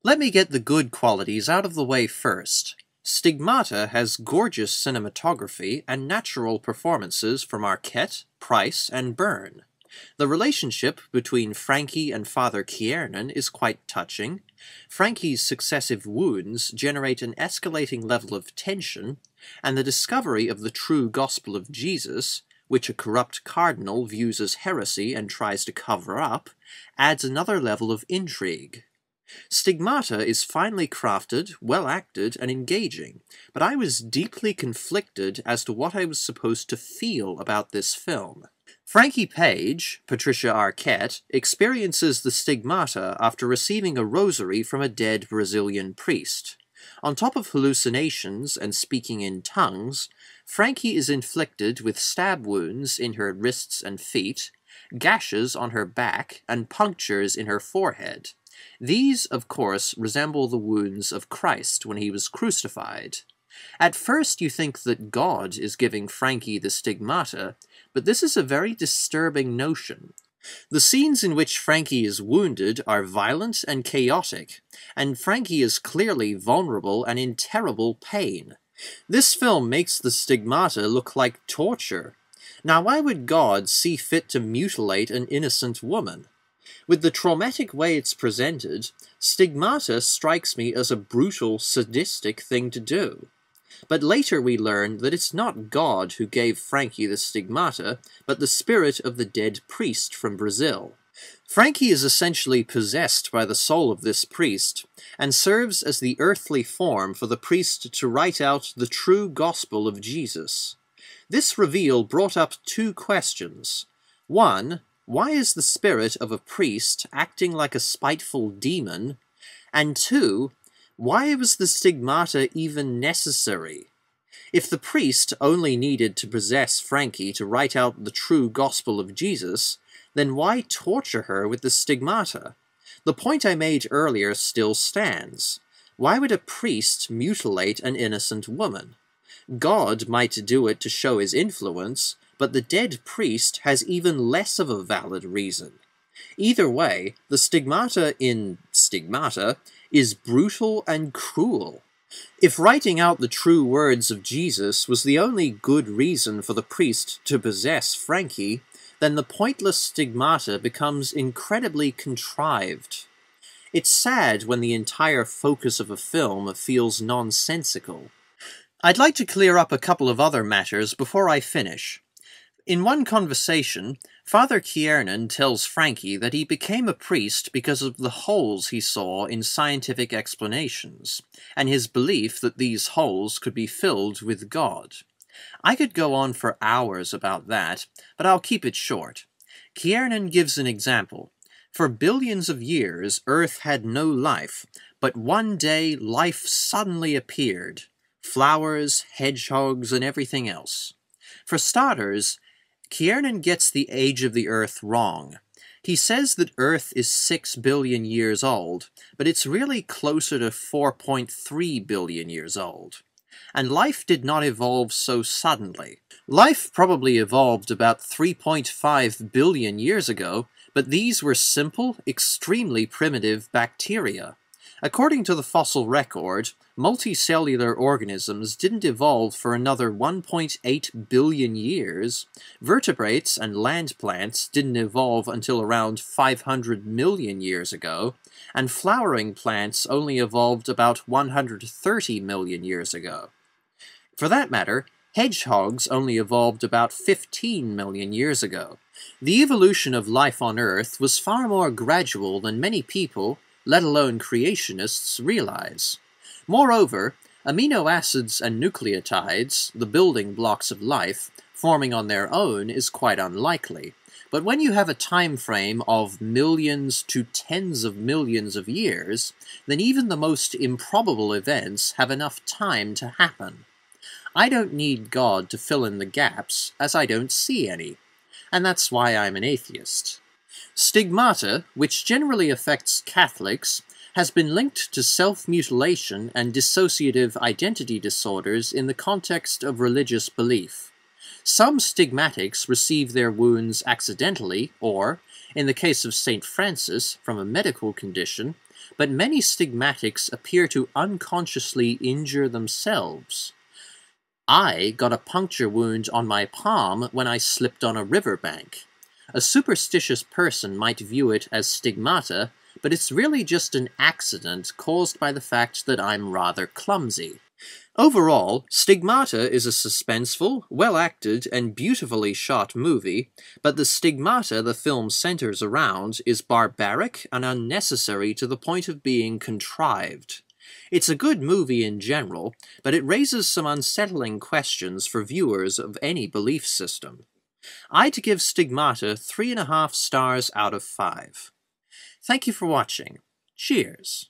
Let me get the good qualities out of the way first. Stigmata has gorgeous cinematography and natural performances from Arquette, Price, and Byrne. The relationship between Frankie and Father Kiernan is quite touching. Frankie's successive wounds generate an escalating level of tension, and the discovery of the true gospel of Jesus, which a corrupt cardinal views as heresy and tries to cover up, adds another level of intrigue. Stigmata is finely crafted, well acted, and engaging, but I was deeply conflicted as to what I was supposed to feel about this film. Frankie Page, Patricia Arquette, experiences the stigmata after receiving a rosary from a dead Brazilian priest. On top of hallucinations and speaking in tongues, Frankie is inflicted with stab wounds in her wrists and feet, gashes on her back, and punctures in her forehead. These, of course, resemble the wounds of Christ when he was crucified. At first you think that God is giving Frankie the stigmata, but this is a very disturbing notion. The scenes in which Frankie is wounded are violent and chaotic, and Frankie is clearly vulnerable and in terrible pain. This film makes the stigmata look like torture. Now why would God see fit to mutilate an innocent woman? With the traumatic way it's presented, stigmata strikes me as a brutal, sadistic thing to do. But later we learn that it's not God who gave Frankie the stigmata, but the spirit of the dead priest from Brazil. Frankie is essentially possessed by the soul of this priest, and serves as the earthly form for the priest to write out the true gospel of Jesus. This reveal brought up two questions. One, why is the spirit of a priest acting like a spiteful demon? And two, why was the stigmata even necessary? If the priest only needed to possess Frankie to write out the true gospel of Jesus, then why torture her with the stigmata? The point I made earlier still stands. Why would a priest mutilate an innocent woman? God might do it to show his influence, but the dead priest has even less of a valid reason. Either way, the stigmata in Stigmata is brutal and cruel. If writing out the true words of Jesus was the only good reason for the priest to possess Frankie, then the pointless stigmata becomes incredibly contrived. It's sad when the entire focus of a film feels nonsensical. I'd like to clear up a couple of other matters before I finish. In one conversation, Father Kiernan tells Frankie that he became a priest because of the holes he saw in scientific explanations, and his belief that these holes could be filled with God. I could go on for hours about that, but I'll keep it short. Kiernan gives an example. For billions of years, Earth had no life, but one day life suddenly appeared. Flowers, hedgehogs, and everything else. For starters, Kiernan gets the age of the Earth wrong. He says that Earth is 6 billion years old, but it's really closer to 4.3 billion years old. And life did not evolve so suddenly. Life probably evolved about 3.5 billion years ago, but these were simple, extremely primitive bacteria. According to the fossil record, multicellular organisms didn't evolve for another 1.8 billion years, vertebrates and land plants didn't evolve until around 500 million years ago, and flowering plants only evolved about 130 million years ago. For that matter, hedgehogs only evolved about 15 million years ago. The evolution of life on Earth was far more gradual than many people, let alone creationists, realize. Moreover, amino acids and nucleotides, the building blocks of life, forming on their own is quite unlikely. But when you have a time frame of millions to tens of millions of years, then even the most improbable events have enough time to happen. I don't need God to fill in the gaps, as I don't see any. And that's why I'm an atheist. Stigmata, which generally affects Catholics, has been linked to self-mutilation and dissociative identity disorders in the context of religious belief. Some stigmatics receive their wounds accidentally or, in the case of St. Francis, from a medical condition, but many stigmatics appear to unconsciously injure themselves. I got a puncture wound on my palm when I slipped on a riverbank. A superstitious person might view it as stigmata, but it's really just an accident caused by the fact that I'm rather clumsy. Overall, Stigmata is a suspenseful, well-acted, and beautifully shot movie, but the stigmata the film centers around is barbaric and unnecessary to the point of being contrived. It's a good movie in general, but it raises some unsettling questions for viewers of any belief system. I'd give Stigmata 3.5 stars out of 5. Thank you for watching. Cheers!